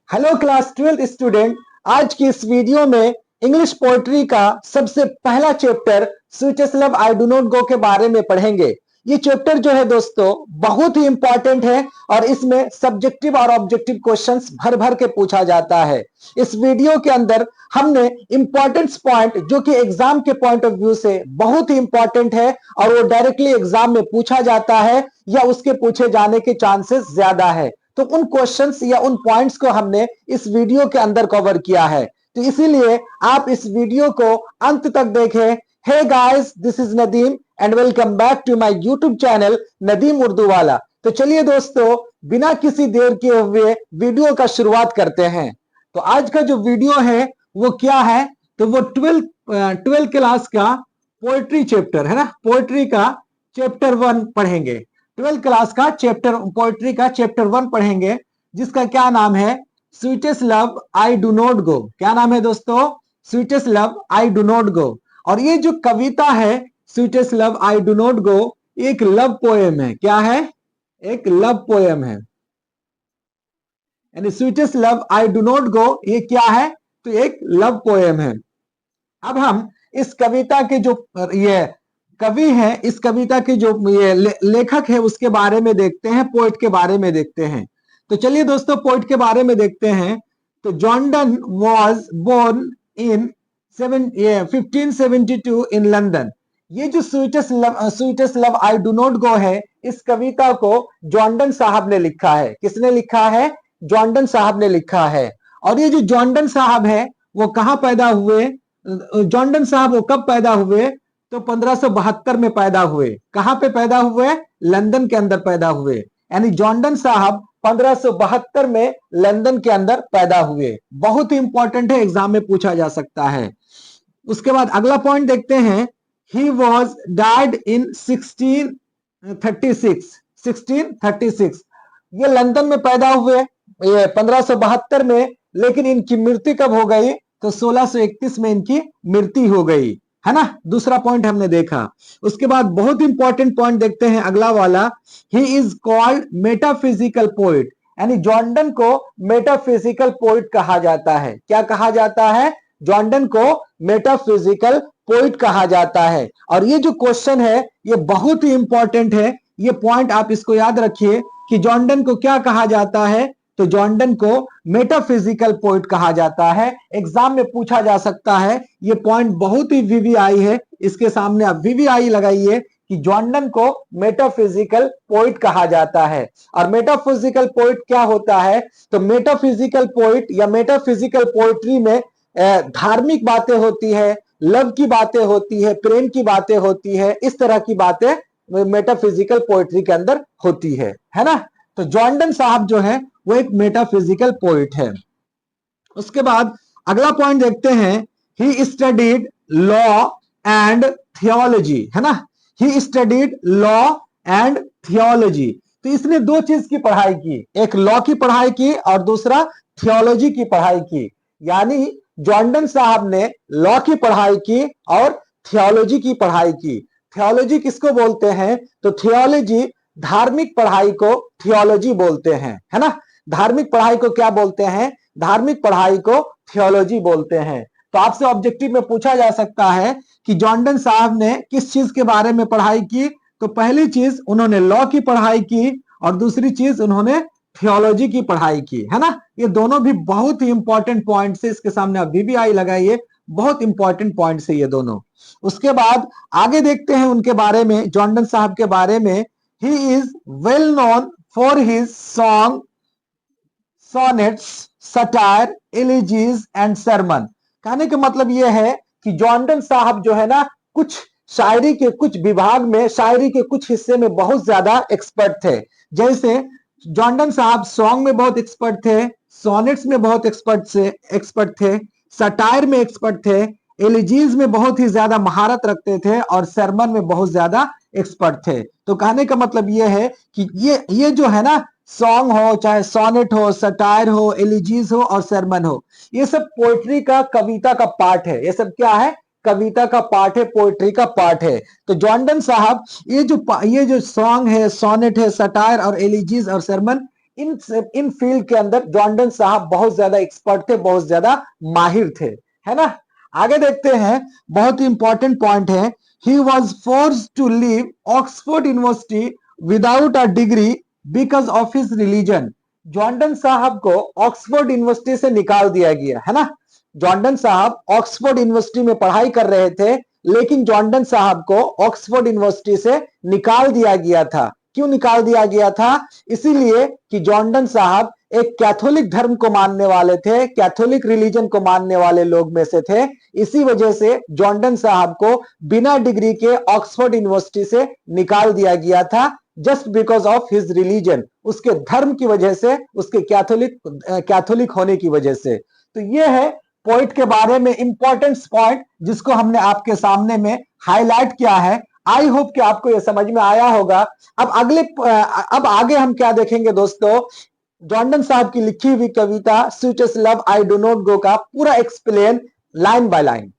Hello class 12th student. आज की इस वीडियो में इंग्लिश पोएट्री का सबसे पहला chapter sweetest love I do not गो के बारे में पढ़ेंगे। ये चैप्टर जो है दोस्तों बहुत ही इंपॉर्टेंट है और इसमें सब्जेक्टिव और ऑब्जेक्टिव क्वेश्चंस भर भर के पूछा जाता है। इस वीडियो के अंदर हमने इंपॉर्टेंट पॉइंट जो कि एग्जाम के पॉइंट ऑफ व्यू से बहुत ही इंपॉर्टेंट है और वो डायरेक्टली एग्जाम में पूछा जाता है या उसके पूछे जाने के चांसेस ज्यादा है, तो उन क्वेश्चंस या उन पॉइंट्स को हमने इस वीडियो के अंदर कवर किया है। तो इसीलिए आप इस वीडियो को अंत तक देखें। Hey guys, this is Nadeem and welcome back to my YouTube channel Nadeem Urdu वाला। तो चलिए दोस्तों, बिना किसी देर किए हुए वीडियो का शुरुआत करते हैं। तो आज का जो वीडियो है वो क्या है, तो वो 12th क्लास का पोएट्री चैप्टर है ना, पोएट्री का चैप्टर 1 पढ़ेंगे। 12th क्लास का चैप्टर पोएट्री का चैप्टर 1 पढ़ेंगे, जिसका क्या नाम है, sweetest love I do not गो। क्या नाम है दोस्तों? Sweetest love I do not गो। और ये जो कविता है sweetest love I do not गो, एक लव पोएम है। क्या है? एक लव पोएम है। यानी sweetest love I do not गो ये क्या है? तो एक लव पोएम है। अब हम इस कविता के जो ये कवि है, इस कविता के जो ये लेखक है उसके बारे में देखते हैं, पोएट के बारे में देखते हैं। तो चलिए दोस्तों पोएट के बारे में देखते हैं। तो John Donne was born in 1572 in London. ये जो sweetest love I do not go है, इस कविता को जॉन डन साहब ने लिखा है। किसने लिखा है? जॉन डन साहब ने लिखा है। और ये जो जॉन डन साहब है वो कहाँ पैदा हुए? जॉन डन साहब वो कब पैदा हुए? तो 1572 में पैदा हुए। कहां पे पैदा हुए? लंदन के अंदर पैदा हुए। यानी जॉन डन साहब 1572 में लंदन के अंदर पैदा हुए। बहुत ही इंपॉर्टेंट है, एग्जाम में पूछा जा सकता है। उसके बाद अगला पॉइंट देखते हैं। He was died in 1636। ये लंदन में पैदा हुए ये 1572 में, लेकिन इनकी मृत्यु कब हो गई? तो 1631 में इनकी मृत्यु हो गई, है ना। दूसरा पॉइंट हमने देखा। उसके बाद बहुत इंपॉर्टेंट पॉइंट देखते हैं अगला वाला। He is called metaphysical poet. यानी जॉन डन को मेटाफिजिकल पोइट कहा जाता है। क्या कहा जाता है? जॉन डन को मेटाफिजिकल पोइट कहा जाता है। और ये जो क्वेश्चन है ये बहुत ही इंपॉर्टेंट है। ये पॉइंट आप इसको याद रखिए कि जॉन डन को क्या कहा जाता है? तो जॉन डन को मेटाफिजिकल पोइट कहा जाता है। एग्जाम में पूछा जा सकता है। ये पॉइंट बहुत ही वीवीआई है। इसके सामने आप वीवीआई लगाइए कि जॉन डन को मेटाफिजिकल पोइट कहा जाता है। और मेटाफिजिकल पोइट क्या होता है? तो मेटाफिजिकल पोइट या मेटाफिजिकल पोइट्री में धार्मिक बातें होती है, लव की बातें होती है, प्रेम की बातें होती है, इस तरह की बातें मेटाफिजिकल पोइट्री के अंदर होती है ना। तो जॉन डन साहब जो है वो एक मेटाफिजिकल पोइट है। उसके बाद अगला पॉइंट देखते हैं। He studied law and theology, है ना। He studied law and theology. तो इसने दो चीज की पढ़ाई की, एक लॉ की पढ़ाई की और दूसरा थियोलॉजी की पढ़ाई की। यानी जॉन डन साहब ने लॉ की पढ़ाई की और थियोलॉजी की पढ़ाई की। थियोलॉजी किसको बोलते हैं? तो थियोलॉजी धार्मिक पढ़ाई को थियोलॉजी बोलते हैं, है ना। धार्मिक पढ़ाई को क्या बोलते हैं? धार्मिक पढ़ाई को थियोलॉजी बोलते हैं। तो आपसे ऑब्जेक्टिव में पूछा जा सकता है कि जॉन डन साहब ने किस चीज के बारे में पढ़ाई की? तो पहली चीज उन्होंने लॉ की पढ़ाई की और दूसरी चीज उन्होंने थियोलॉजी की पढ़ाई की, है ना। ये दोनों भी बहुत ही इंपॉर्टेंट पॉइंट है। इसके सामने आप वीवीआई लगाइए, बहुत इंपॉर्टेंट पॉइंट है ये दोनों। उसके बाद आगे देखते हैं उनके बारे में, जॉन डन साहब के बारे में। He is well known for his song, sonnets, satire, elegies and sermon. कहने का मतलब यह है कि जॉन डन साहब जो है ना, कुछ शायरी के कुछ विभाग में, शायरी के कुछ हिस्से में बहुत ज्यादा एक्सपर्ट थे। जैसे जॉन डन साहब सॉन्ग में बहुत एक्सपर्ट थे, सोनेट्स में बहुत एक्सपर्ट थे, सटायर में एक्सपर्ट थे, एलिजीज में बहुत ही ज्यादा महारत रखते थे और सरमन में बहुत ज्यादा एक्सपर्ट थे। तो कहने का मतलब यह है कि ये जो है ना, सॉन्ग हो, चाहे सोनेट हो, सटायर हो, एलिजीज हो और सरमन हो, ये सब पोएट्री का, कविता का पार्ट है। ये सब क्या है? कविता का पार्ट है, पोएट्री का पार्ट है। तो जॉन डन साहब ये जो सॉन्ग है, सोनेट है, सटायर और एलिजीज और सरमन, इन फील्ड के अंदर जॉर्डन साहब बहुत ज्यादा एक्सपर्ट थे, बहुत ज्यादा माहिर थे, है ना। आगे देखते हैं, बहुत ही इंपॉर्टेंट पॉइंट है, he was forced to leave Oxford University without a degree because of his religion. Jordan साहब को ऑक्सफोर्ड यूनिवर्सिटी से निकाल दिया गया, है ना। जॉर्डन साहब ऑक्सफोर्ड यूनिवर्सिटी में पढ़ाई कर रहे थे, लेकिन जॉर्डन साहब को ऑक्सफोर्ड यूनिवर्सिटी से निकाल दिया गया था। क्यों निकाल दिया गया था? इसीलिए कि जॉर्डन साहब एक कैथोलिक धर्म को मानने वाले थे, कैथोलिक रिलीजन को मानने वाले लोग में से थे। इसी वजह से जॉर्डन साहब को बिना डिग्री के ऑक्सफोर्ड यूनिवर्सिटी से निकाल दिया गया था, just because of his religion, उसके धर्म की वजह से, उसके कैथोलिक होने की वजह से। तो यह है पोइट के बारे में इंपॉर्टेंट पॉइंट जिसको हमने आपके सामने में हाईलाइट किया है। आई होप कि आपको यह समझ में आया होगा। अब आगे हम क्या देखेंगे दोस्तों, जॉर्डन साहब की लिखी हुई कविता sweetest love I do not go का पूरा एक्सप्लेन लाइन बाय लाइन।